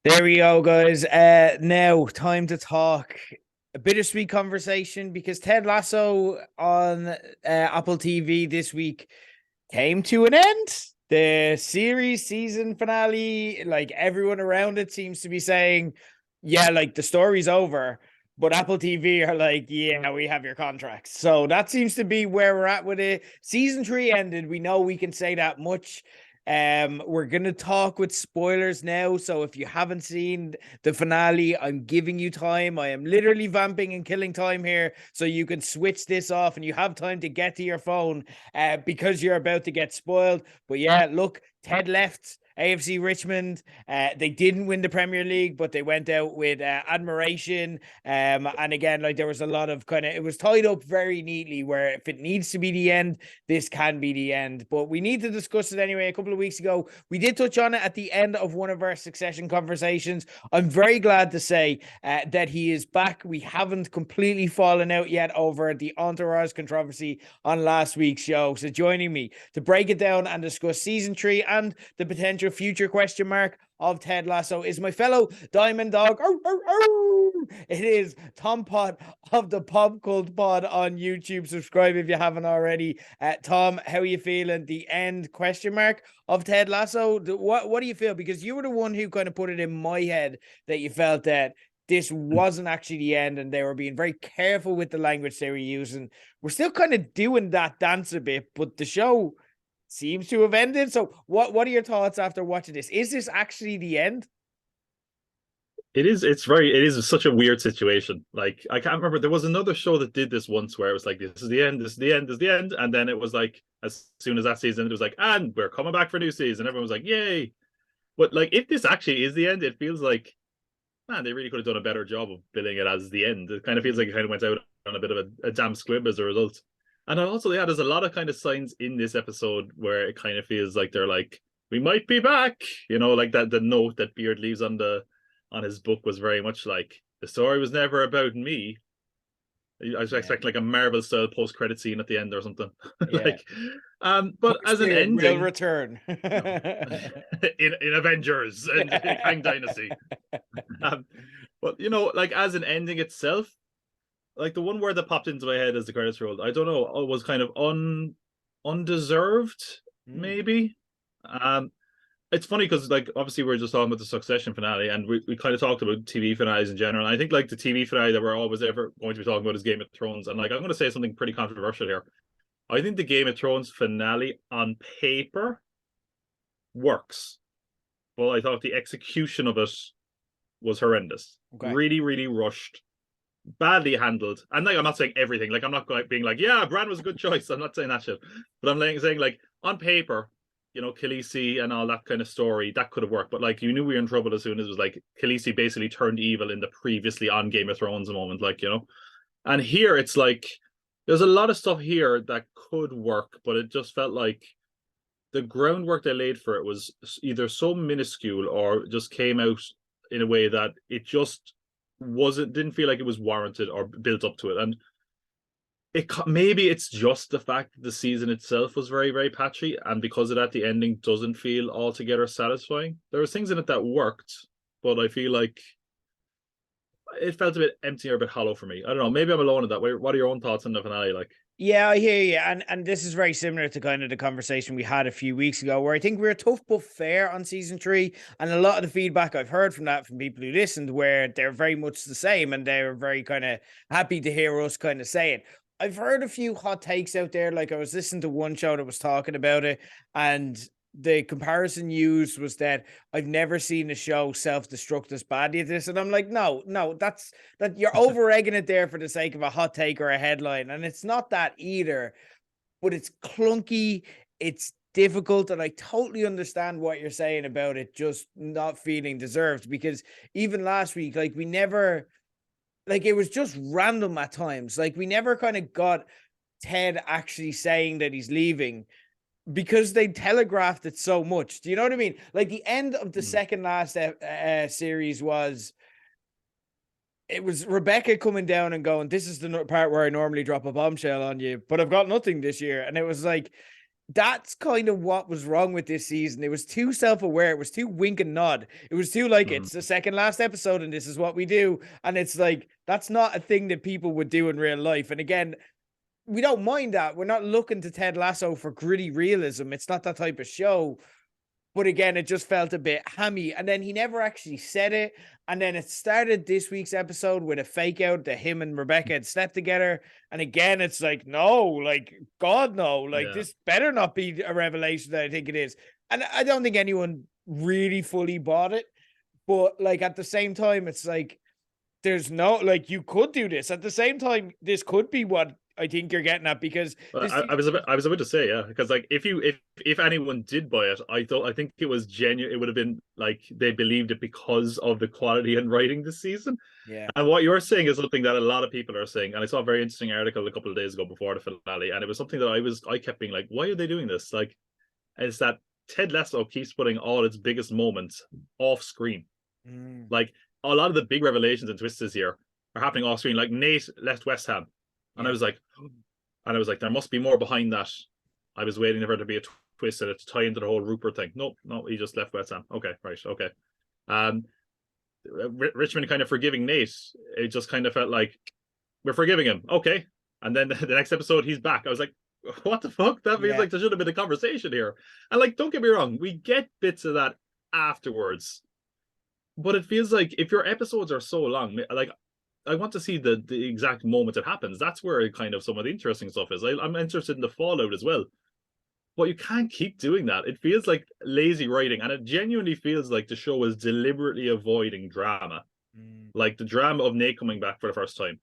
There we go, guys. Now time to talk a bittersweet conversation because Ted Lasso on Apple TV this week came to an end. The series season finale, like everyone around it seems to be saying, yeah, like the story's over. But Apple TV are like, yeah, we have your contracts. So that seems to be where we're at with it. Season three ended. We know we can say that much. We're gonna talk with spoilers now. So if you haven't seen the finale, I'm giving you time. I am literally vamping and killing time here, so you can switch this off and you have time to get to your phone because you're about to get spoiled. But yeah, look, Ted left AFC Richmond. They didn't win the Premier League, but they went out with admiration. And again, like there was a lot of kind of, it was tied up very neatly where if it needs to be the end, this can be the end. But we need to discuss it anyway. A couple of weeks ago, we did touch on it at the end of one of our Succession conversations. I'm very glad to say that he is back. We haven't completely fallen out yet over the Entourage controversy on last week's show. So joining me to break it down and discuss season three and the potential future question mark of Ted Lasso is my fellow Diamond Dog. It is Tom Pot of the Pop Cult Pod on YouTube. Subscribe if you haven't already. Tom, how are you feeling? The end question mark of Ted Lasso. What do you feel? Because you were the one who kind of put it in my head that you felt that this wasn't actually the end and they were being very careful with the language they were using. We're still kind of doing that dance a bit, but the show seems to have ended. So what are your thoughts after watching this? Is this actually the end? It is such a weird situation. Like I can't remember. There was another show that did this once where it was like, this is the end, this is the end, this is the end. And then it was like, as soon as that season, it was like, and we're coming back for a new season. Everyone was like, yay. But like, if this actually is the end, it feels like, man, they really could have done a better job of billing it as the end. It kind of feels like it kind of went out on a bit of a damn squib as a result. And also, yeah, there's a lot of kind of signs in this episode where it kind of feels like they're like, we might be back. Like that the note that Beard leaves on his book was very much like, the story was never about me. I was Yeah. expecting like a Marvel style post credit scene at the end or something. Yeah. Like, but Holy as an Spirit will ending, return. you know, in Avengers and Kang Dynasty. Um, but like as an ending itself, like the one word that popped into my head as the credits rolled, I don't know, it was kind of undeserved, Mm. maybe. Um, it's funny because like obviously we're just talking about the Succession finale, and we kind of talked about TV finales in general. And I think like the TV finale that we're always ever going to be talking about is Game of Thrones. And like I'm going to say something pretty controversial here. I think the Game of Thrones finale on paper works, but I thought the execution of it was horrendous. Okay. Really, really rushed, badly handled. And like I'm not saying everything. Like I'm not being like, yeah, Bran was a good choice. I'm not saying that shit. But I'm like saying like on paper, Khaleesi and all that kind of story, that could have worked. But like you knew we were in trouble as soon as it was like Khaleesi basically turned evil in the previously on Game of Thrones moment, And here it's like there's a lot of stuff here that could work, but it just felt like the groundwork they laid for it was either so minuscule or just came out in a way that it just wasn't didn't feel like it was warranted or built up to it. And maybe it's just the fact that the season itself was very, very patchy, and because of that the ending doesn't feel altogether satisfying. There was things in it that worked, but I feel like it felt a bit empty or a bit hollow for me. I don't know, maybe I'm alone in that way. What are your own thoughts on the finale? Like, Yeah, I hear you. And this is very similar to kind of the conversation we had a few weeks ago, where I think we were tough but fair on season three. And a lot of the feedback I've heard from that from people who listened, where they're very much the same and they're very kind of happy to hear us kind of say it. I've heard a few hot takes out there. Like I was listening to one show that was talking about it, and the comparison used was that I've never seen a show self-destruct as badly as this. And I'm like, no, that you're over egging it there for the sake of a hot take or a headline. And it's not that either, but it's clunky, it's difficult, and I totally understand what you're saying about it just not feeling deserved. Because even last week, like we never, like it was just random at times. Like we never kind of got Ted actually saying that he's leaving because they telegraphed it so much. Do you know what I mean? Like the end of the second last series was, it was Rebecca coming down and going, "This is the part where I normally drop a bombshell on you, but I've got nothing this year." And it was like, that's kind of what was wrong with this season. It was too self-aware. It was too wink and nod. It was too like, it's the second last episode and this is what we do. And it's like, that's not a thing that people would do in real life. And again, we don't mind that. We're not looking to Ted Lasso for gritty realism. It's not that type of show. But again, it just felt a bit hammy. And then he never actually said it. And then it started this week's episode with a fake out that him and Rebecca had slept together. And again, it's like, no, like, God, no, like, this better not be a revelation that I think it is. And I don't think anyone really fully bought it. But like, at the same time, it's like, there's no, like, you could do this. At the same time, this could be what I think you're getting at, because I was about to say, yeah, because like if anyone did buy it, I think it was genuine. It would have been like they believed it because of the quality and writing this season. Yeah. And what you're saying is something that a lot of people are saying. And I saw a very interesting article a couple of days ago before the finale, and it was something that I kept being like, why are they doing this? Like, is that Ted Lasso keeps putting all its biggest moments off screen. Like, a lot of the big revelations and twists this year are happening off screen. Like, Nate left West Ham. And I was like, there must be more behind that. I was waiting for there to be a twist and it to tie into the whole Rupert thing. No, he just left West Ham. Okay, right, okay. Richmond kind of forgiving Nate. It just kind of felt like we're forgiving him. Okay. And then the next episode, he's back. I was like, what the fuck? That means like there should have been a conversation here. And like, don't get me wrong, we get bits of that afterwards. But it feels like if your episodes are so long, like, I want to see the exact moment it happens. That's where kind of some of the interesting stuff is. I'm interested in the fallout as well. But you can't keep doing that. It feels like lazy writing, and it genuinely feels like the show is deliberately avoiding drama. Like the drama of Nate coming back for the first time.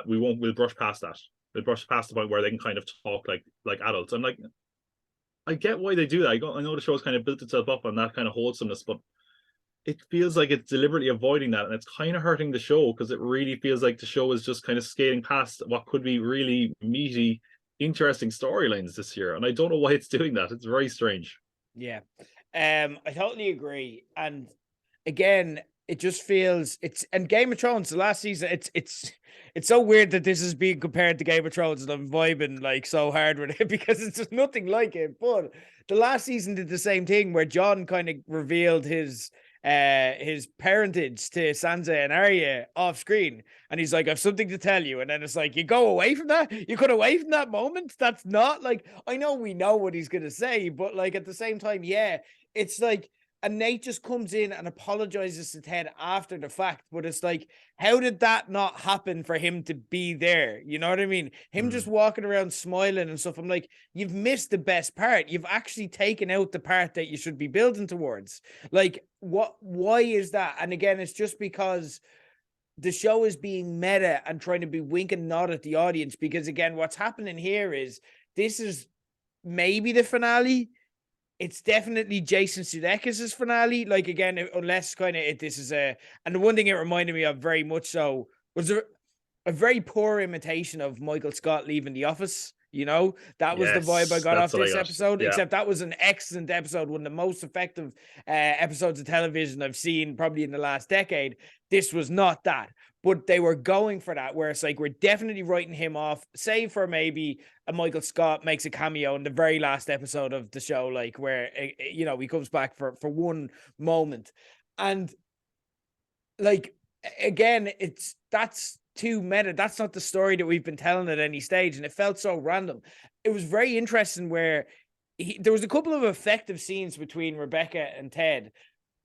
We'll brush past that. We'll brush past the point where they can kind of talk like adults. I'm like, I get why they do that. I know the show's kind of built itself up on that kind of wholesomeness, but it feels like it's deliberately avoiding that, and it's kind of hurting the show, because it really feels like the show is just kind of skating past what could be really meaty, interesting storylines this year. And I don't know why it's doing that. It's very strange. Yeah. I totally agree. And again, it just feels and Game of Thrones, the last season, it's so weird that this is being compared to Game of Thrones, and I'm vibing like so hard with it because it's just nothing like it. But the last season did the same thing, where John kind of revealed his parentage to Sansa and Arya off screen, and he's like, I have something to tell you. And then it's like, you go away from that, you cut away from that moment. That's not like, I know we know what he's gonna say, but like at the same time, yeah, it's like, and Nate just comes in and apologizes to Ted after the fact. But it's like, how did that not happen for him to be there? You know what I mean? Him just walking around smiling and stuff. I'm like, you've missed the best part. You've actually taken out the part that you should be building towards. Like, why is that? And again, it's just because the show is being meta and trying to be wink and nod at the audience. Because again, what's happening here is, this is maybe the finale. It's definitely Jason Sudeikis' finale. Like, again, unless kind of this is and the one thing it reminded me of very much so was a very poor imitation of Michael Scott leaving The Office. You know, that was the vibe I got off this episode, except that was an excellent episode, one of the most effective episodes of television I've seen probably in the last decade. This was not that, but they were going for that, where it's like, we're definitely writing him off, save for maybe a Michael Scott makes a cameo in the very last episode of the show, like where, you know, he comes back for one moment. And like, again, that's too meta. That's not the story that we've been telling at any stage. And it felt so random. It was very interesting where there was a couple of effective scenes between Rebecca and Ted.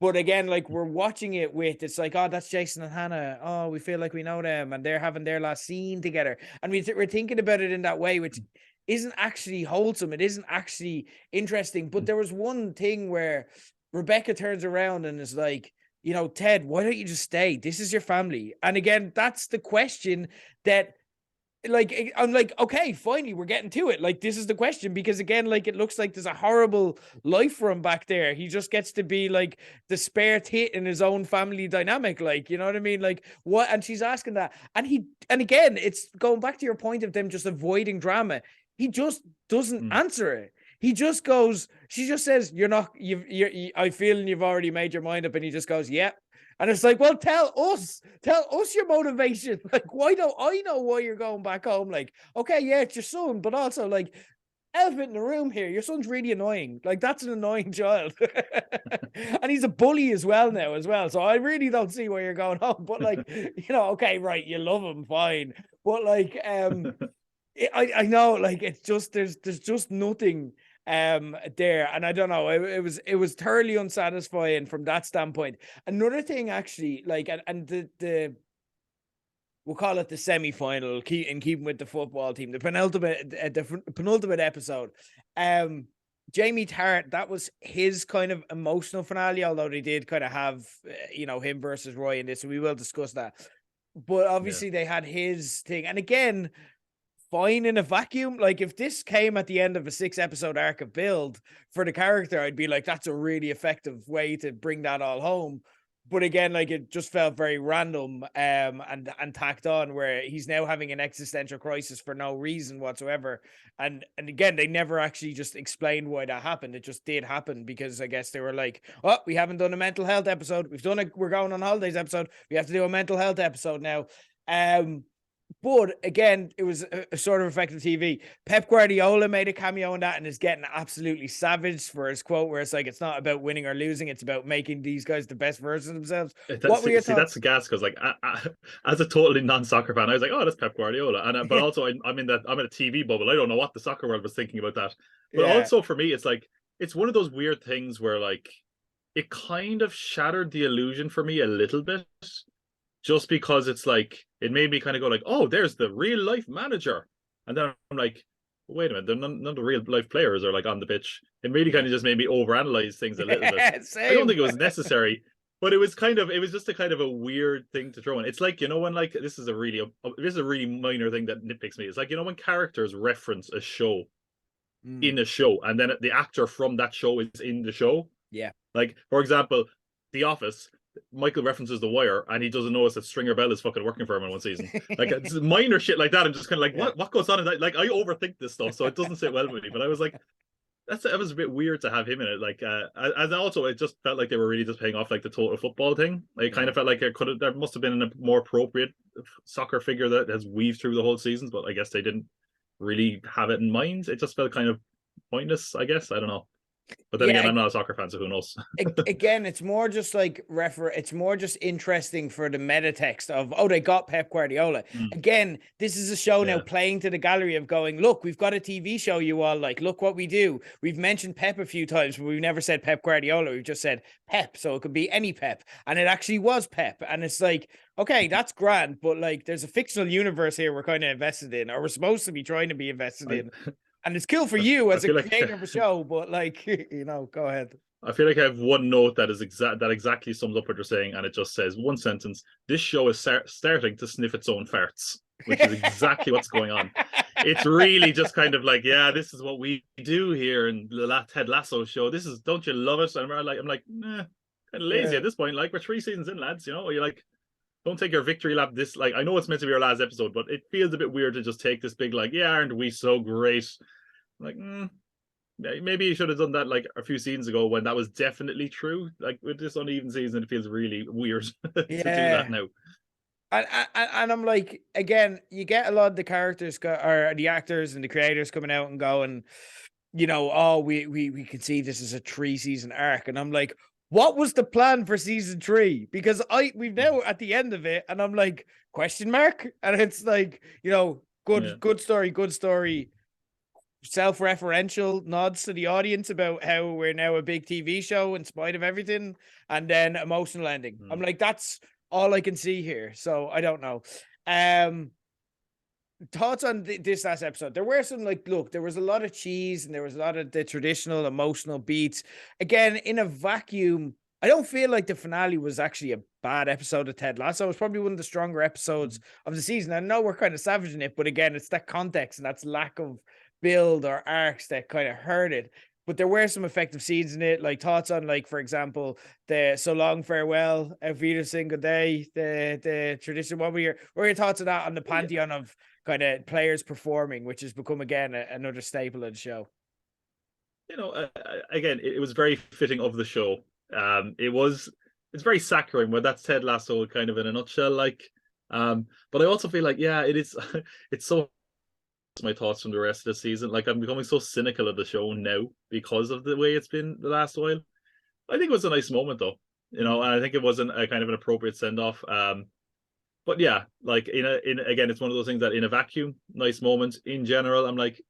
But again, like, we're watching it with, it's like, oh, that's Jason and Hannah. Oh, we feel like we know them, and they're having their last scene together. And we're thinking about it in that way, which isn't actually wholesome. It isn't actually interesting. But there was one thing where Rebecca turns around and is like, you know, Ted, why don't you just stay? This is your family. And again, that's the question that, like, I'm like, okay, finally, we're getting to it. Like, this is the question, because again, like, it looks like there's a horrible life for him back there. He just gets to be like the spare tit in his own family dynamic. Like, you know what I mean? Like, what? And she's asking that. And again, it's going back to your point of them just avoiding drama. He just doesn't answer it. He just goes, she just says, I feel you've already made your mind up. And he just goes, yeah. And it's like, well, tell us your motivation. Like, why don't I know why you're going back home? Like, okay, yeah, it's your son, but also like, elephant in the room here. Your son's really annoying. Like, that's an annoying child. And he's a bully as well now as well. So I really don't see where you're going on. But like, okay, right, you love him, fine. But like, I know, like, it's just there's just nothing there. And I don't know, it was thoroughly unsatisfying from that standpoint. Another thing actually, like, and the we'll call it the semi-final, in keeping with the football team, the penultimate episode. Jamie Tartt, that was his kind of emotional finale, although they did kind of have, him versus Roy in this, and we will discuss that. But obviously they had his thing. And again, fine in a vacuum. Like, if this came at the end of a 6-episode arc of build for the character, I'd be like, that's a really effective way to bring that all home. But again, like, it just felt very random and tacked on, where he's now having an existential crisis for no reason whatsoever. And again, they never actually just explained why that happened. It just did happen because I guess they were like, oh, we haven't done a mental health episode. We're going on holidays episode. We have to do a mental health episode now. But again, it was a sort of effective TV. Pep Guardiola made a cameo in that and is getting absolutely savaged for his quote, where it's like, it's not about winning or losing, it's about making these guys the best version of themselves. What were your thoughts? That's the gas, because like as a totally non-soccer fan, I was like, oh, that's Pep Guardiola, and but also I'm in a TV bubble. I don't know what the soccer world was thinking about that. But also for me, it's like, it's one of those weird things where like it kind of shattered the illusion for me a little bit. Just because it's like, it made me kind of go like, oh, there's the real life manager. And then I'm like, wait a minute, none of the real life players are like on the pitch. It really kind of just made me overanalyze things a little bit. Same. I don't think it was necessary, but it was just a kind of a weird thing to throw in. It's like, when like, this is a really minor thing that nitpicks me. It's like, when characters reference a show in a show, and then the actor from that show is in the show. Yeah. Like, for example, The Office, Michael references The Wire, and he doesn't notice that Stringer Bell is fucking working for him in one season. Like, it's minor shit like that. I'm just kind of like, what goes on in that? Like, I overthink this stuff, so it doesn't sit well with me. But I was like, that was a bit weird to have him in it. Like, and also it just felt like they were really just paying off like the total football thing. It kind of felt like there must have been a more appropriate soccer figure that has weaved through the whole seasons, but I guess they didn't really have it in mind. It just felt kind of pointless, I guess. I don't know. But then again, I'm not a soccer fan, so who knows? Again, it's more just like it's more just interesting for the meta text of, oh, they got Pep Guardiola. Again, this is a show now playing to the gallery of going, look, we've got a TV show you all like. Look what we do. We've mentioned Pep a few times, but we've never said Pep Guardiola. We've just said Pep, so it could be any Pep. And it actually was Pep. And it's like, okay, that's grand, but like, there's a fictional universe here we're kind of invested in, or we're supposed to be trying to be invested in. And it's cool for you as a creator of a show, but like, go ahead. I feel like I have one note that exactly sums up what you're saying, and it just says one sentence: this show is starting to sniff its own farts, which is exactly what's going on. It's really just kind of like, yeah, this is what we do here in the Ted Lasso show. This is, don't you love it? And I'm like, nah, kind of lazy at this point. Like, we're 3 seasons in, lads. You're like, don't take your victory lap this, like, I know it's meant to be your last episode, but it feels a bit weird to just take this big, like, yeah, aren't we so great? Like, maybe you should have done that like a few seasons ago when that was definitely true. Like, with this uneven season, it feels really weird to do that now. And I'm like, again, you get a lot of the characters or the actors and the creators coming out and going, oh, we can see this is a 3-season arc. And I'm like, what was the plan for season 3? Because we've now at the end of it, and I'm like, question mark? And it's like, good story. Self-referential nods to the audience about how we're now a big TV show in spite of everything, and then emotional ending. I'm like, that's all I can see here. So I don't know. Thoughts on this last episode? There were some, like, look, there was a lot of cheese and there was a lot of the traditional emotional beats. Again, in a vacuum, I don't feel like the finale was actually a bad episode of Ted Lasso. It was probably one of the stronger episodes of the season. I know we're kind of savaging it, but again, it's that context and that's lack of build or arcs that kind of hurt it. But there were some effective scenes in it. Like, thoughts on, like, for example, the so long farewell, Auf Wiedersehen, good day, the tradition. What were your thoughts on that, on the pantheon of kind of players performing, which has become again another staple of the show? Again, it was very fitting of the show. It's very saccharine, but that's Ted Lasso kind of in a nutshell. Like, but I also feel like, yeah, it is. It's so my thoughts from the rest of the season. Like, I'm becoming so cynical of the show now because of the way it's been the last while. I think it was a nice moment though, and I think it wasn't a kind of an appropriate send off. But yeah, like in again, it's one of those things that in a vacuum, nice moments. In general, I'm like,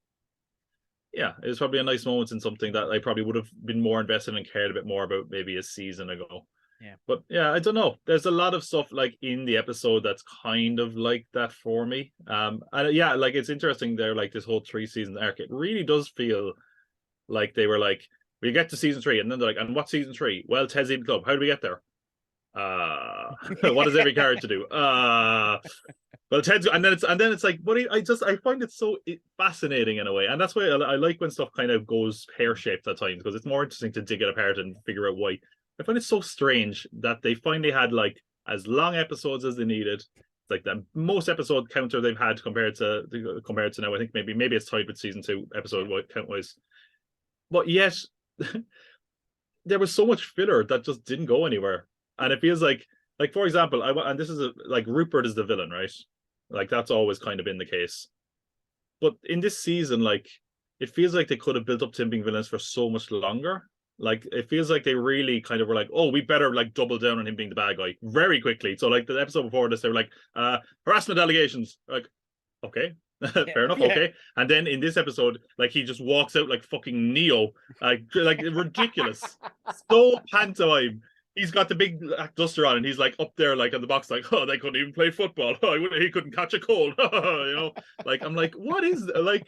yeah, it was probably a nice moment in something that I probably would have been more invested and cared a bit more about maybe a season ago. Yeah. But yeah, I don't know. There's a lot of stuff like in the episode that's kind of like that for me. And yeah, like it's interesting there, like this whole 3 season arc. It really does feel like they were like, we get to season 3, and then they're like, and what's season 3? Well, Ted's in the club. How do we get there? What does every character do? Well, Ted's, and then it's like, but I find it so fascinating in a way, and that's why I like when stuff kind of goes pear shaped at times, because it's more interesting to dig it apart and figure out why. I find it so strange that they finally had like as long episodes as they needed. It's like the most episode counter they've had compared to now. I think maybe it's tied with season 2 episode count wise, but yet there was so much filler that just didn't go anywhere. And it feels like for example, and this is like Rupert is the villain, right? Like that's always kind of been the case. But in this season, like it feels like they could have built up to him being villains for so much longer. Like it feels like they really kind of were like, oh, we better like double down on him being the bad guy very quickly. So like the episode before this, they were like, harassment allegations. Like, okay. Fair enough, okay. And then in this episode, like he just walks out like fucking Neo, like ridiculous, so pantomime. He's got the big duster on, and he's like up there, like on the box, like, oh, they couldn't even play football. Oh, he couldn't catch a cold. Like I'm like, what is like?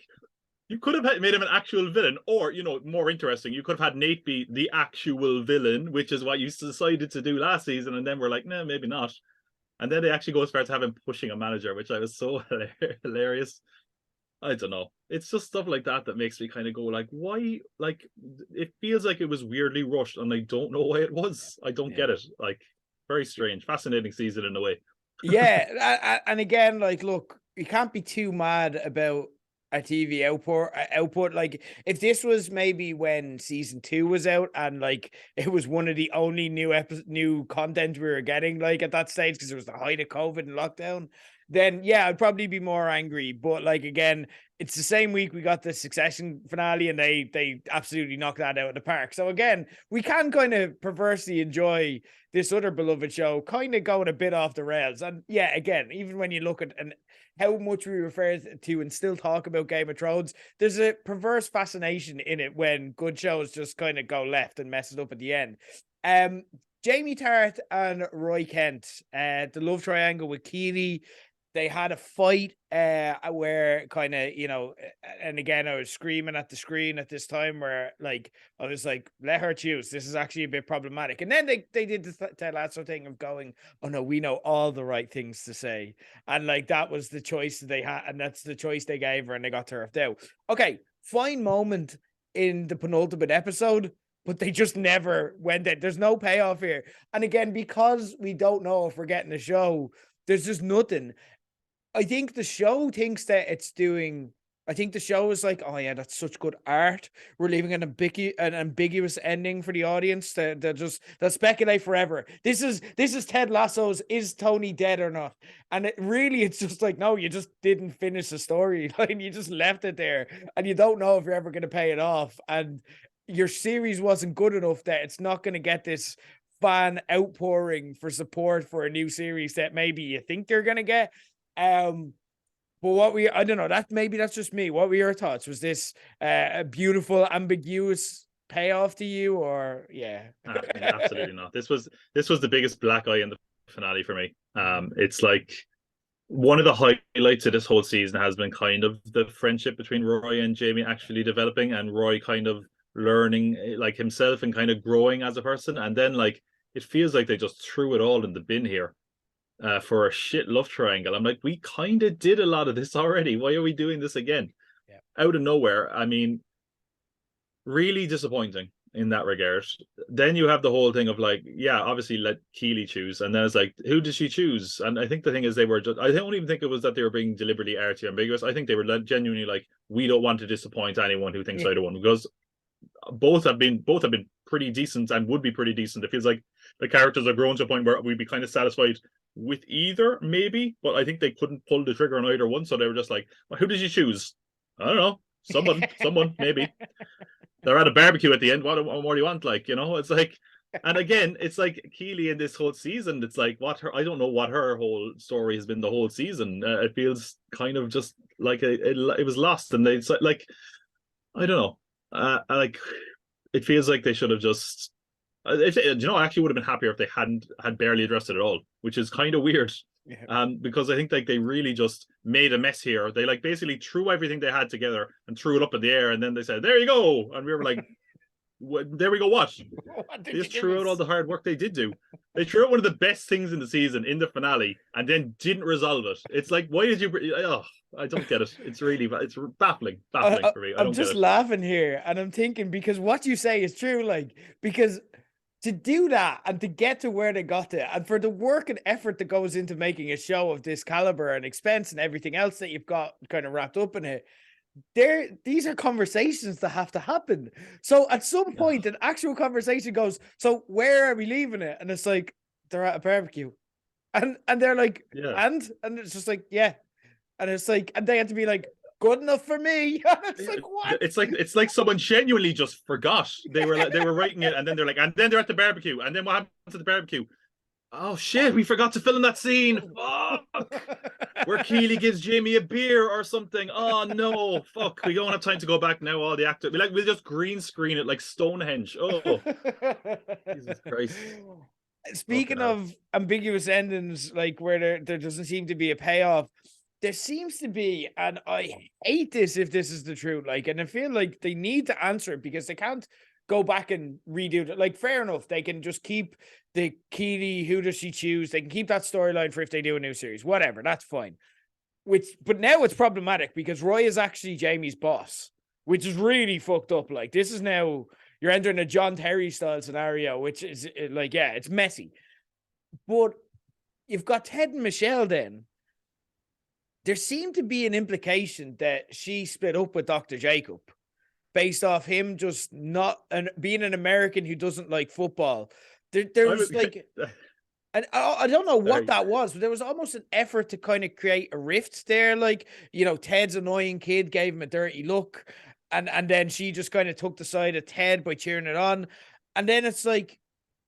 You could have made him an actual villain, or more interesting, you could have had Nate be the actual villain, which is what you decided to do last season, and then we're like, no, maybe not. And then they actually go as far as to have him pushing a manager, which I was so hilarious. I don't know. It's just stuff like that that makes me kind of go like, why? Like, it feels like it was weirdly rushed, and I don't know why it was. I don't get it. Like, very strange, fascinating season in a way. Yeah, and again, like, look, you can't be too mad about a TV output. Like, if this was maybe when season 2 was out, and like it was one of the only new content we were getting, like at that stage, because it was the height of COVID and lockdown, then yeah, I'd probably be more angry. But like again, it's the same week we got the Succession finale, and they absolutely knocked that out of the park. So again, we can kind of perversely enjoy this other beloved show kind of going a bit off the rails. And yeah, again, even when you look at how much we refer to and still talk about Game of Thrones, there's a perverse fascination in it when good shows just kind of go left and mess it up at the end. Jamie Tart and Roy Kent, the love triangle with Keely, they had a fight where kind of, and again, I was screaming at the screen at this time where like, I was like, let her choose. This is actually a bit problematic. And then they did the Ted Lasso thing of going, oh no, we know all the right things to say. And like, that was the choice they had. And that's the choice they gave her, and they got turfed out. Okay, fine moment in the penultimate episode, but they just never went there. There's no payoff here. And again, because we don't know if we're getting a show, there's just nothing. I think the show thinks that it's doing. I think the show is like, oh yeah, that's such good art. We're leaving an ambiguous ending for the audience to speculate forever. This is Ted Lasso's "Is Tony dead or not?" And it's just like, no, you just didn't finish the story. Like, you just left it there, and you don't know if you're ever going to pay it off. And your series wasn't good enough that it's not going to get this fan outpouring for support for a new series that maybe you think they're going to get. But I don't know, that's just me. What were your thoughts? Was this a beautiful, ambiguous payoff to you, or yeah? Absolutely not. This was the biggest black eye in the finale for me. It's like one of the highlights of this whole season has been kind of the friendship between Roy and Jamie actually developing, and Roy kind of learning like himself and kind of growing as a person. And then like it feels like they just threw it all in the bin here. For a shit love triangle. I'm like, we kind of did a lot of this already. Why are we doing this again? Yeah. Out of nowhere. I mean, really disappointing in that regard. Then you have the whole thing of like, yeah, obviously let Keely choose. And then it's like, who did she choose? And I think the thing is I don't even think it was that they were being deliberately arty or ambiguous. I think they were genuinely like, we don't want to disappoint anyone who thinks either one, because both have been pretty decent and would be pretty decent. It feels like the characters are grown to a point where we'd be kind of satisfied with either, maybe, but I think they couldn't pull the trigger on either one, so they were just like, well, who did you choose? I don't know. Someone, maybe. They're at a barbecue at the end. What more do you want? Like, it's like, and again, it's like Keely in this whole season. It's like I don't know what her whole story has been the whole season. It feels kind of just like it was lost, and it's like I don't know. Like it feels like they should have just. I actually would have been happier if they had barely addressed it at all, which is kind of weird. Yeah. Because I think like they really just made a mess here. They like basically threw everything they had together and threw it up in the air, and then they said, "There you go," and we were like, "There we go." What? They just threw out all the hard work they did do. They threw out one of the best things in the season in the finale, and then didn't resolve it. It's like, why did you? Oh, I don't get it. It's baffling for me. I don't I'm just get it. laughing here, and I'm thinking because what you say is true. Like because to do that and to get to where they got to, and for the work and effort that goes into making a show of this caliber and expense and everything else that you've got kind of wrapped up in it, these are conversations that have to happen. So at some point, an actual conversation goes, so where are we leaving it? And it's like, they're at a barbecue. And they're like, Yeah. and it's just like, yeah. And it's like, and they had to be like, good enough for me. It's like, what? It's like someone genuinely just forgot. They were writing it, and then they're like, and then they're at the barbecue, and then what happens at the barbecue? Oh shit, we forgot to film that scene. Fuck. Where Keely gives Jamie a beer or something. Oh no, fuck. We don't have time to go back now. All the actors, we'll just green screen it like Stonehenge. Oh, Jesus Christ. Speaking of ambiguous endings, like where there doesn't seem to be a payoff, there seems to be, and I hate this if this is the truth. Like, and I feel like they need to answer it because they can't go back and redo it. Like, fair enough, they can just keep the Keely, who does she choose? They can keep that storyline for if they do a new series, whatever. That's fine. But now it's problematic because Roy is actually Jamie's boss, which is really fucked up. Like, this is now you're entering a John Terry style scenario, which is like, yeah, it's messy. But you've got Ted and Michelle then. There seemed to be an implication that she split up with Dr. Jacob based off him just not being an American who doesn't like football. There was like, and I don't know what that was, but there was almost an effort to kind of create a rift there. Like, Ted's annoying kid gave him a dirty look. And then she just kind of took the side of Ted by cheering it on. And then it's like,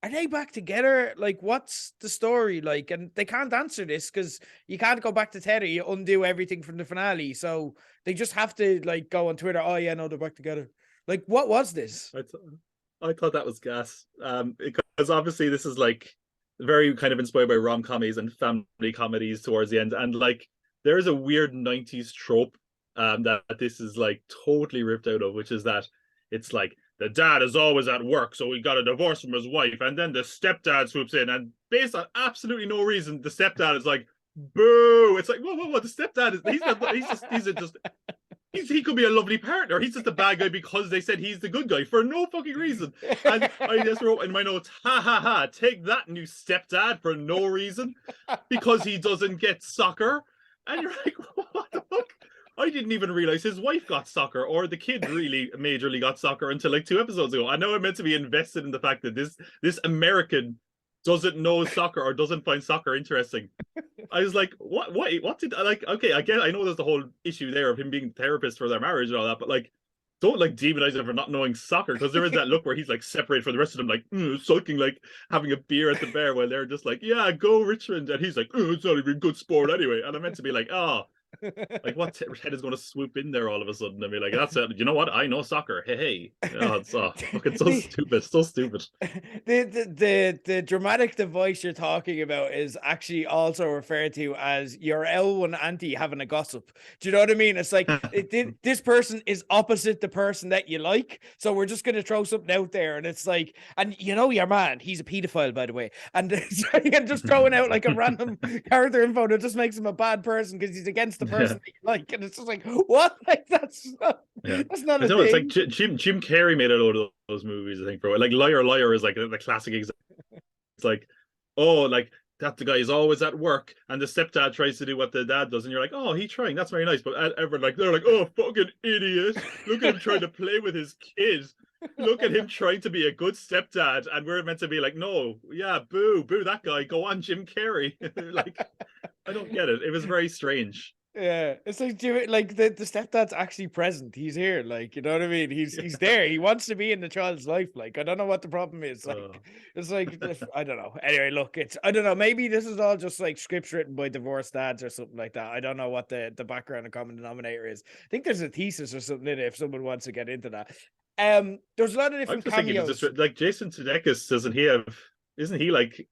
are they back together? Like, what's the story? Like, and they can't answer this because you can't go back to Ted or you undo everything from the finale. So they just have to like go on Twitter. Oh yeah, no, they're back together. Like, what was this? I thought that was gas. Because obviously this is like very kind of inspired by rom-commies and family comedies towards the end. And like there is a weird 90s trope that this is like totally ripped out of, which is that it's like the dad is always at work, so he got a divorce from his wife, and then the stepdad swoops in, and based on absolutely no reason, the stepdad is like, "Boo!" It's like, whoa! The stepdad he could be a lovely partner. He's just a bad guy because they said he's the good guy for no fucking reason. And I just wrote in my notes, "Ha ha ha! Take that, new stepdad, for no reason because he doesn't get soccer." And you're like, what the fuck? I didn't even realize his wife got soccer or the kid really majorly got soccer until like 2 episodes ago. I know I'm meant to be invested in the fact that this American doesn't know soccer or doesn't find soccer interesting. I was like, what did I like? Okay, I know there's the whole issue there of him being a therapist for their marriage and all that, but like, don't like demonize him for not knowing soccer because there is that look where he's like separated from the rest of them, like sulking, like having a beer at the bar while they're just like, yeah, go Richmond, and he's like, it's not even good sport anyway. And I'm meant to be like, oh. Like what head is going to swoop in there all of a sudden and be like, that's it, you know what, I know soccer, hey. Oh, it's fucking so stupid. The dramatic device you're talking about is actually also referred to as your L1 auntie having a gossip. Do you know what I mean? It's like this person is opposite the person that you like, so we're just going to throw something out there, and it's like, and your man, he's a pedophile, by the way, and just throwing out like a random character info that just makes him a bad person because he's against the person that you like, and it's just like, what? Like that's not a thing. It's like Jim Carrey made a load of those movies, I think, for like Liar is like the classic example. It's like, oh, like that the guy is always at work and the stepdad tries to do what the dad does, and you're like, oh, he's trying, that's very nice, but everyone like they're like, oh, fucking idiot, look at him trying to play with his kid, look at him trying to be a good stepdad, and we're meant to be like, no, yeah, boo that guy, go on, Jim Carrey. Like, I don't get it. It was very strange. Yeah, it's like like the stepdad's actually present. He's here, like, you know what I mean. He's Yeah. there. He wants to be in the child's life. Like, I don't know what the problem is. Like, Uh, it's like I don't know. Anyway, look, it's I don't know. Maybe this is all just like scripts written by divorced dads or something like that. I don't know what the background and common denominator is. I think there's a thesis or something in it if someone wants to get into that. There's a lot of I'm different just thinking, does cameos. this like Jason Sudeikis? Doesn't he have? Isn't he like?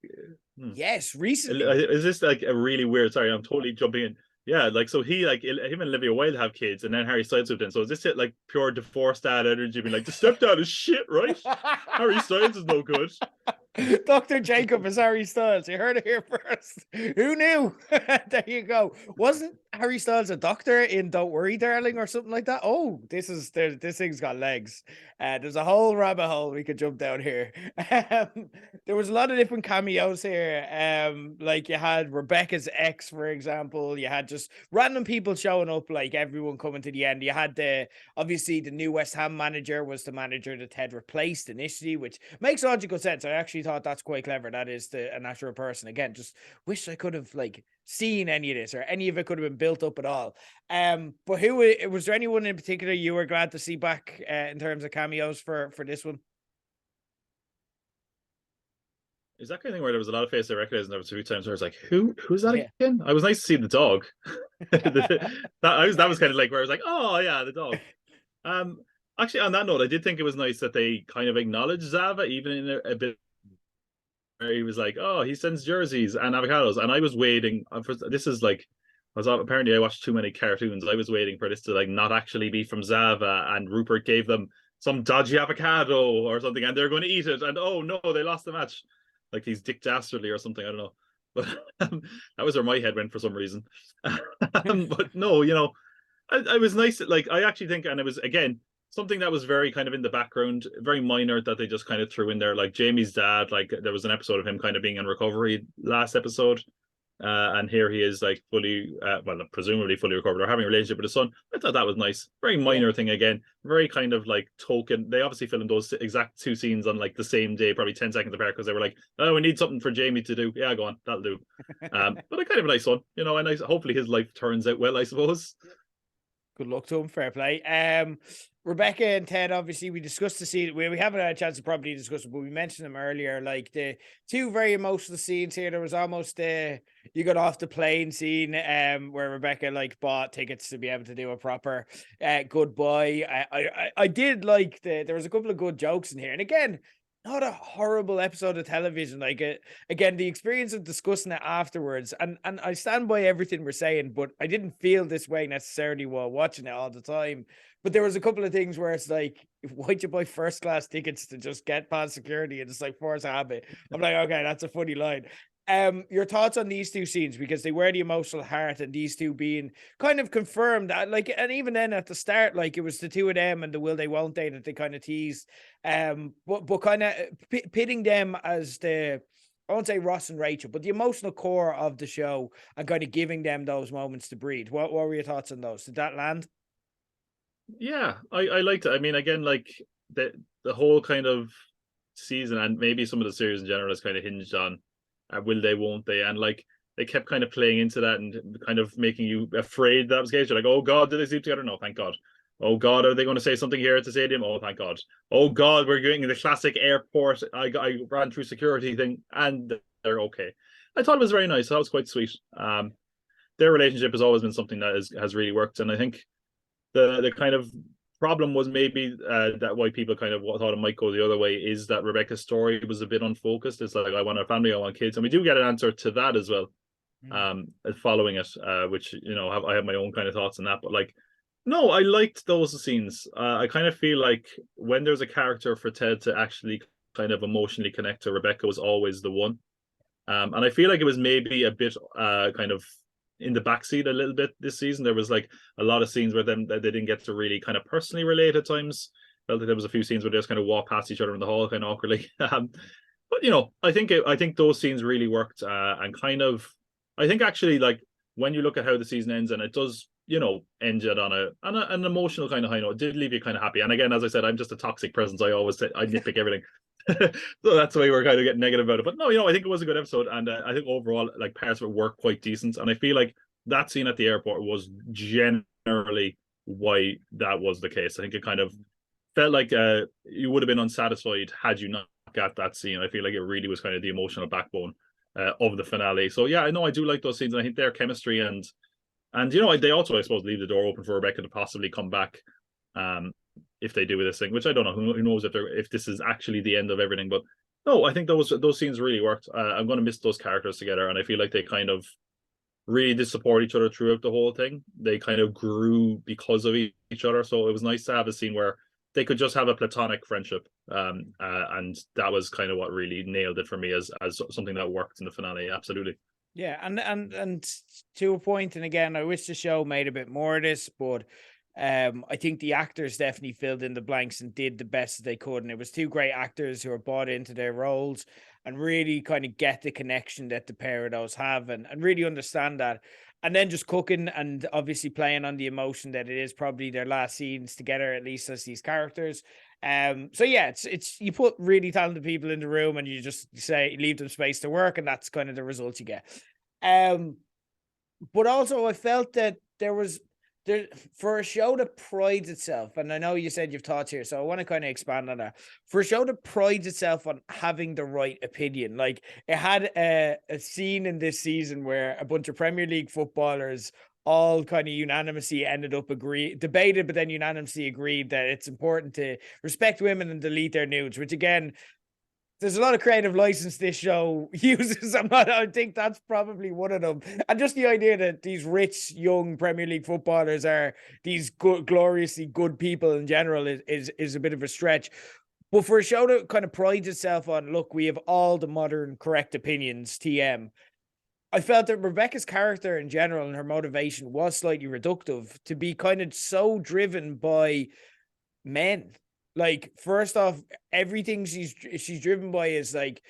Hmm. Yes, recently. Is this like a really weird? Sorry, I'm totally jumping in. Yeah, like so he like him and Olivia Wilde have kids, and then Harry Styles moved in. So is this it like pure divorced dad energy? Being like the stepdad is shit, right? Harry Styles is no good. Dr. Jacob is Harry Styles. You heard it here first. Who knew? There you go. Wasn't Harry Styles a doctor in Don't Worry, Darling, or something like that? Oh, this thing's got legs. There's a whole rabbit hole we could jump down here. There was a lot of different cameos here. Like you had Rebecca's ex, for example. You had just random people showing up, like everyone coming to the end. You had obviously the new West Ham manager was the manager that Ted replaced initially, which makes logical sense. I actually thought that's quite clever. That is a natural person. Again, just wish I could have like seen any of this or any of it could have been built up at all. But who was there anyone in particular you were glad to see back in terms of cameos for this one? Is that kind of thing where there was a lot of faces I recognized, and there was a few times where I was like, who's that Yeah. again? I was nice to see the dog. That was kind of like where I was like, oh yeah, the dog. Um, Actually, on that note, I did think it was nice that they kind of acknowledged Zava, even in a bit where he was like, "Oh, he sends jerseys and avocados," and I was waiting for this. Is like, I was apparently I watched too many cartoons. I was waiting for this to like not actually be from Zava, and Rupert gave them some dodgy avocado or something, and they're going to eat it, and oh no, they lost the match, like he's Dick Dastardly or something. I don't know, but that was where my head went for some reason. But no, I was nice. Like I actually think, and it was again something that was very kind of in the background, very minor that they just kind of threw in there. Like Jamie's dad, like there was an episode of him kind of being in recovery last episode, and here he is like fully, well, presumably fully recovered or having a relationship with his son. I thought that was nice. Very Yeah. minor thing again. Very kind of like token. They obviously filmed those exact two scenes on like the same day, probably 10 seconds apart, because they were like, oh, we need something for Jamie to do. Yeah, go on, that'll do. But a kind of a nice one, and nice. Hopefully his life turns out well, I suppose. Good luck to him. Fair play. Rebecca and Ted, obviously, we discussed the scene. We haven't had a chance to properly discuss it, but we mentioned them earlier. Like the two very emotional scenes here. There was almost you got off the plane scene where Rebecca like bought tickets to be able to do a proper goodbye. I did like there was a couple of good jokes in here. And again, not a horrible episode of television. Like again, the experience of discussing it afterwards, and I stand by everything we're saying, but I didn't feel this way necessarily while watching it all the time. But there was a couple of things where it's like, why'd you buy first class tickets to just get past security and it's like force a habit? I'm like, okay, that's a funny line. Your thoughts on these two scenes, because they were the emotional heart, and these two being kind of confirmed that, like, and even then at the start, like it was the two of them and the will they won't they that they kind of teased. But kind of pitting them as I won't say Ross and Rachel, but the emotional core of the show, and kind of giving them those moments to breathe. What were your thoughts on those? Did that land? Yeah, I liked it. I mean, again, like the whole kind of season, and maybe some of the series in general, is kind of hinged on will they, won't they, and like they kept kind of playing into that and kind of making you afraid that was the case. You're like, oh God, did they sleep together? No, thank God. Oh God, are they going to say something here at the stadium? Oh, thank God. Oh God, we're going in the classic airport. I ran through security thing, and they're okay. I thought it was very nice. That was quite sweet. Their relationship has always been something that has really worked, and I think the kind of problem was maybe that why people kind of thought it might go the other way is that Rebecca's story was a bit unfocused. It's like, I want a family, I want kids, and we do get an answer to that as well. Following it, which I have my own kind of thoughts on that, but like, no, I liked those scenes. I kind of feel like when there's a character for Ted to actually kind of emotionally connect to, Rebecca was always the one. And I feel like it was maybe a bit kind of in the backseat a little bit this season. There was like a lot of scenes where they didn't get to really kind of personally relate at times. Felt like there was a few scenes where they just kind of walk past each other in the hall kind of awkwardly. But I think those scenes really worked, and kind of, I think actually, like when you look at how the season ends, and it does end it on an emotional kind of high note, it did leave you kind of happy. And again, as I said, I'm just a toxic presence. I always say I nitpick everything. So that's the way we're kind of getting negative about it. But no, I think it was a good episode, and I think overall, like parts of it were quite decent. And I feel like that scene at the airport was generally why that was the case. I think it kind of felt like you would have been unsatisfied had you not got that scene. I feel like it really was kind of the emotional backbone of the finale. So yeah, I know I do like those scenes. And I think their chemistry and they also, I suppose, leave the door open for Rebecca to possibly come back if they do this thing, which I don't know. Who knows if this is actually the end of everything? But no, I think those scenes really worked. I'm going to miss those characters together, and I feel like they kind of really did support each other throughout the whole thing. They kind of grew because of each other, so it was nice to have a scene where they could just have a platonic friendship, and that was kind of what really nailed it for me as something that worked in the finale. Absolutely. Yeah, and to a point, and again, I wish the show made a bit more of this, but I think the actors definitely filled in the blanks and did the best they could. And it was two great actors who are bought into their roles and really kind of get the connection that the pair of those have and really understand that. And then just cooking and obviously playing on the emotion that it is probably their last scenes together, at least as these characters. So yeah, it's you put really talented people in the room and you just say leave them space to work, and that's kind of the result you get. But also I felt that there for a show that prides itself, and I know you said you've thoughts here, so I want to kind of expand on that. For a show that prides itself on having the right opinion, like it had a scene in this season where a bunch of Premier League footballers all kind of unanimously ended up debated, but then unanimously agreed that it's important to respect women and delete their nudes, which again, there's a lot of creative license this show uses. I think that's probably one of them. And just the idea that these rich young Premier League footballers are these gloriously good people in general is a bit of a stretch. But for a show that kind of prides itself on, look, we have all the modern correct opinions, TM. I felt that Rebecca's character in general and her motivation was slightly reductive to be kind of so driven by men. Like, first off, everything she's driven by is like,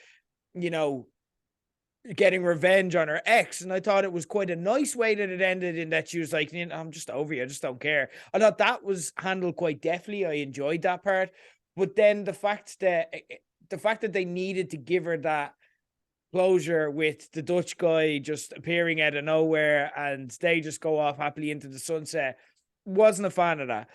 getting revenge on her ex. And I thought it was quite a nice way that it ended, in that she was like, I'm just over you. I just don't care. I thought that was handled quite deftly. I enjoyed that part. But then the fact that they needed to give her that closure with the Dutch guy just appearing out of nowhere and they just go off happily into the sunset, wasn't a fan of that.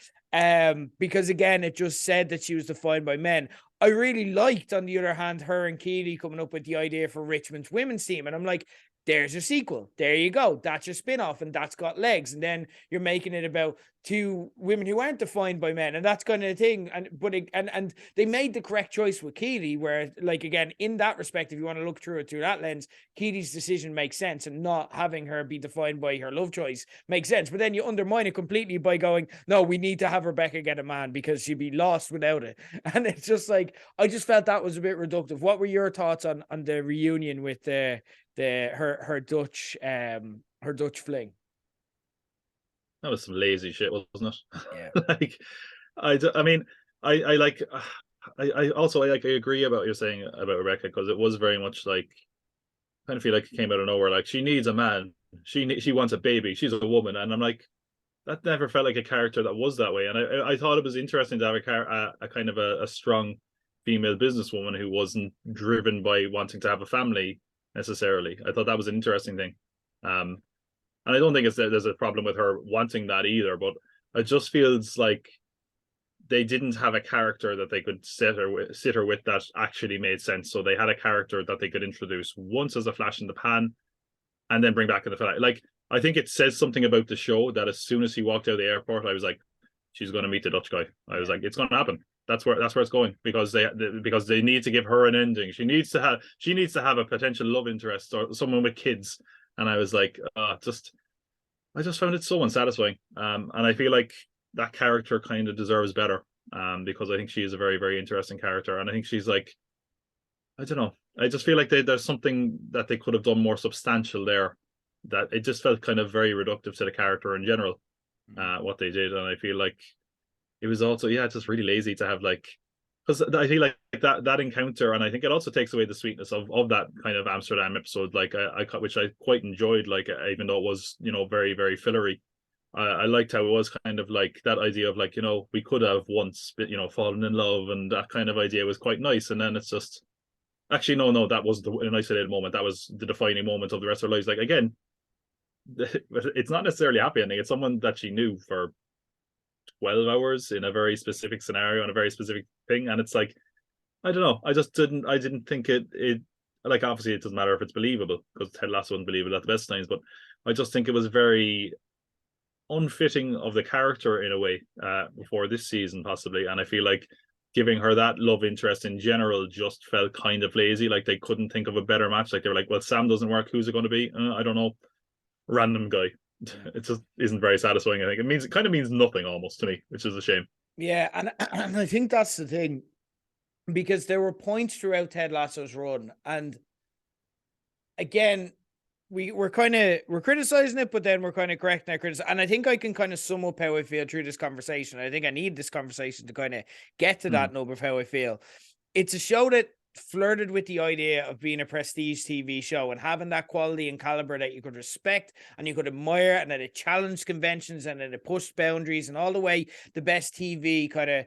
Because again, it just said that she was defined by men. I really liked, on the other hand, her and Keely coming up with the idea for Richmond's women's team. And I'm like, there's your sequel. There you go. That's your spin-off, and that's got legs. And then you're making it about two women who aren't defined by men, and that's kind of a thing. And they made the correct choice with Keely, where, like, again, in that respect, if you want to look through it through that lens, Keely's decision makes sense, and not having her be defined by her love choice makes sense. But then you undermine it completely by going, no, we need to have Rebecca get a man because she'd be lost without it. And it's just like, I just felt that was a bit reductive. What were your thoughts on the reunion with her Dutch fling? That was some lazy shit, wasn't it? Yeah. Like, I mean, I like, I also I agree about what you're saying about Rebecca, because it was very much like, I kind of feel like it came out of nowhere. Like, she needs a man, she wants a baby, she's a woman, and I'm like, that never felt like a character that was that way. And I thought it was interesting to have a kind of a strong female businesswoman who wasn't driven by wanting to have a family necessarily. I thought that was an interesting thing. And I don't think there's a problem with her wanting that either, but it just feels like they didn't have a character that they could sit her with that actually made sense. So they had a character that they could introduce once as a flash in the pan and then bring back in the finale. Like, I think it says something about the show that as soon as he walked out of the airport, I was like, she's going to meet the Dutch guy. I was like, it's going to happen. That's where it's going, because they need to give her an ending. She needs to have a potential love interest or someone with kids. And I was like, I just found it so unsatisfying. And I feel like that character kind of deserves better, because I think she is a very, very interesting character. And I think she's like, I don't know. I just feel like there's something that they could have done more substantial there, that it just felt kind of very reductive to the character in general, what they did. And I feel like it was also, just really lazy to have, like, because I feel like that encounter, and I think it also takes away the sweetness of that kind of Amsterdam episode, like which I quite enjoyed, like, even though it was, very, very fillery. I liked how it was kind of like that idea of, like, we could have once, fallen in love, and that kind of idea was quite nice. And then it's just, actually, no, that was an isolated moment. That was the defining moment of the rest of their lives. Like, again, it's not necessarily a happy ending. It's someone that she knew for 12 hours in a very specific scenario and a very specific thing. And it's like, I don't know. I didn't think it like, obviously it doesn't matter if it's believable because Ted Lasso wasn't believable at the best times, but I just think it was very unfitting of the character in a way before this season possibly. And I feel like giving her that love interest in general just felt kind of lazy. Like they couldn't think of a better match. Like they were like, well, Sam doesn't work. Who's it going to be? I don't know. Random guy. It just isn't very satisfying. I think it kind of means nothing almost to me, which is a shame. Yeah, and I think that's the thing, because there were points throughout Ted Lasso's run, and again, we're criticizing it, but then we're kind of correcting our criticism. And I think I can kind of sum up how I feel through this conversation. I think I need this conversation to kind of get to that number of how I feel. It's a show that flirted with the idea of being a prestige TV show and having that quality and caliber that you could respect and you could admire, and that it challenged conventions and that it pushed boundaries and all the way the best TV kind of.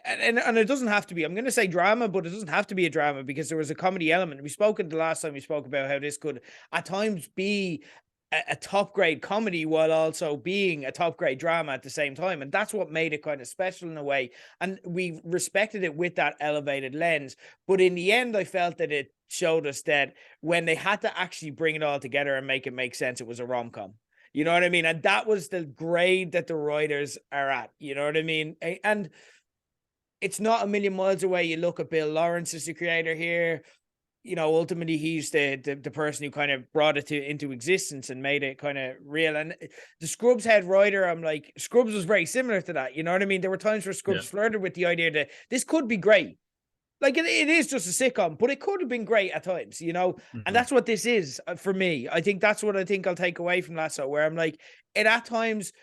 And it doesn't have to be, I'm going to say drama, but it doesn't have to be a drama, because there was a comedy element. We spoke the last time we spoke about how this could at times be a top grade comedy while also being a top grade drama at the same time. And that's what made it kind of special in a way. And we respected it with that elevated lens. But in the end, I felt that it showed us that when they had to actually bring it all together and make it make sense, it was a rom-com. You know what I mean? And that was the grade that the writers are at. You know what I mean? And it's not a million miles away. You look at Bill Lawrence as the creator here. You know, ultimately he's the person who kind of brought it into existence and made it kind of real. And the Scrubs head writer, I'm like, Scrubs was very similar to that. You know what I mean? There were times where Scrubs flirted with the idea that this could be great. Like it is just a sitcom, but it could have been great at times, you know? And that's what this is for me. I think that's what I think I'll take away from Lasso, where I'm like, it at times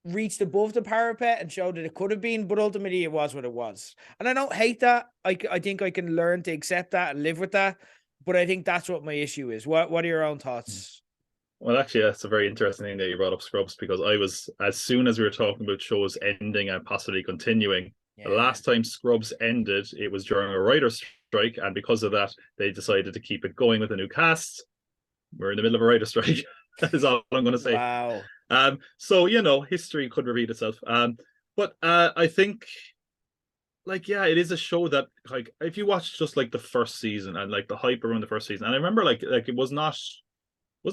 reached above the parapet and showed that it could have been, but ultimately it was what it was. And I don't hate that. I think I can learn to accept that and live with that. But I think that's what my issue is. What are your own thoughts? Well, actually, that's a very interesting thing that you brought up Scrubs, because I was, as soon as we were talking about shows ending and possibly continuing, the last time Scrubs ended, it was during a writer's strike. And because of that, they decided to keep it going with a new cast. We're in the middle of a writer's strike. That is all I'm going to say. Wow. So, you know, history could repeat itself. But I think, like, yeah, it is a show that, like, if you watch just like the first season and like the hype around the first season, and I remember like it wasn't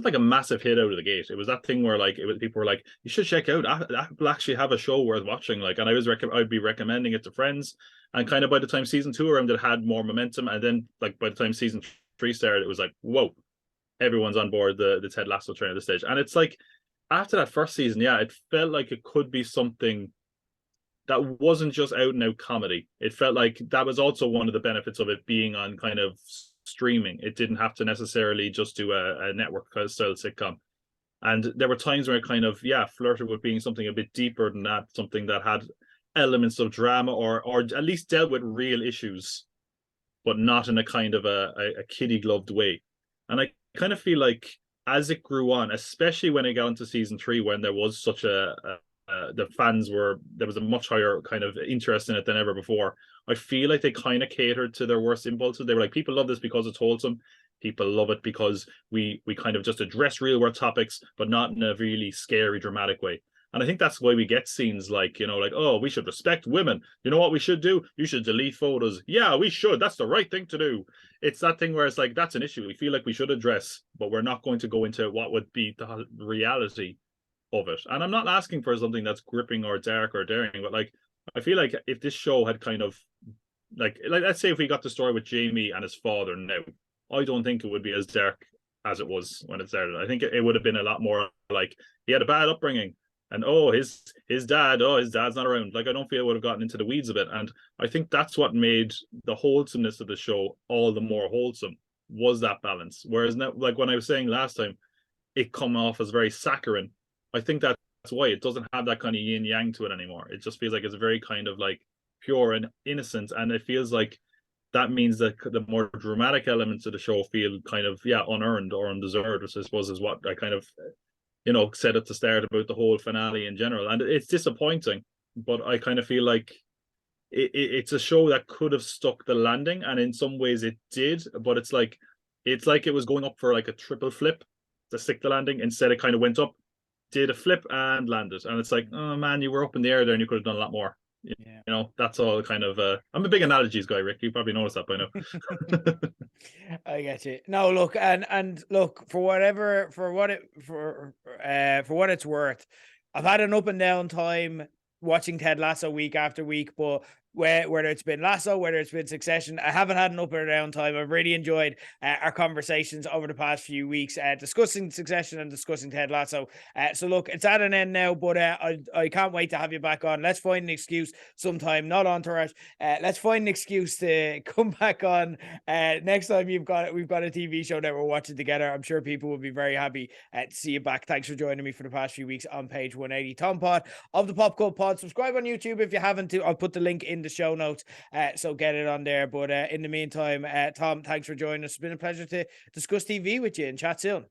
like a massive hit out of the gate. It was that thing where like people were like, you should check out Apple actually have a show worth watching. Like, and I'd be recommending it to friends. And kind of by the time season 2 around, it had more momentum. And then like by the time season 3 started, it was like, whoa, everyone's on board the Ted Lasso train at this stage. And it's like, after that first season, yeah, it felt like it could be something that wasn't just out and out comedy. It felt like that was also one of the benefits of it being on kind of streaming. It didn't have to necessarily just do a network style sitcom. And there were times where it kind of, flirted with being something a bit deeper than that, something that had elements of drama or at least dealt with real issues, but not in a kind of a kiddie gloved way. And I kind of feel like as it grew on, especially when it got into season 3, when there was such there was a much higher kind of interest in it than ever before. I feel like they kind of catered to their worst impulses. They were like, people love this because it's wholesome. People love it because we kind of just address real world topics, but not in a really scary, dramatic way. And I think that's why we get scenes like, you know, like, oh, we should respect women. You know what we should do? You should delete photos. Yeah, we should. That's the right thing to do. It's that thing where it's like, that's an issue we feel like we should address, but we're not going to go into what would be the reality of it. And I'm not asking for something that's gripping or dark or daring, but like, I feel like if this show had kind of like let's say if we got the story with Jamie and his father now, I don't think it would be as dark as it was when it started. I think it would have been a lot more like he had a bad upbringing. And his dad's not around. Like, I don't feel it would have gotten into the weeds a bit. And I think that's what made the wholesomeness of the show all the more wholesome, was that balance. Whereas now, like when I was saying last time, it come off as very saccharine. I think that's why it doesn't have that kind of yin yang to it anymore. It just feels like it's very kind of like pure and innocent. And it feels like that means that the more dramatic elements of the show feel kind of, unearned or undeserved, which I suppose is what I kind of said at the start about the whole finale in general. And it's disappointing, but I kind of feel like it's a show that could have stuck the landing, and in some ways it did, but it's like it was going up for like a triple flip. to stick the landing. Instead, it kind of went up, did a flip, and landed. And it's like, oh man, you were up in the air there, and you could have done a lot more. You know, that's all kind of. I'm a big analogies guy, Rick. You probably noticed that by now. I get you. No, look, and look, for what it's worth, I've had an up and down time watching Ted Lasso week after week, but whether it's been Lasso, whether it's been Succession, I haven't had an up or down time. I've really enjoyed our conversations over the past few weeks, discussing Succession and discussing Ted Lasso. So look, it's at an end now, but I can't wait to have you back on. Let's find an excuse sometime, not Entourage. Let's find an excuse to come back on next time we've got a TV show that we're watching together. I'm sure people will be very happy to see you back. Thanks for joining me for the past few weeks on Page 180. Tom Pod of the Pop Cult Pod. Subscribe on YouTube if you haven't. I'll put the link in the show notes, so get it on there. But in the meantime, Tom, thanks for joining us. It's been a pleasure to discuss TV with you, and chat soon.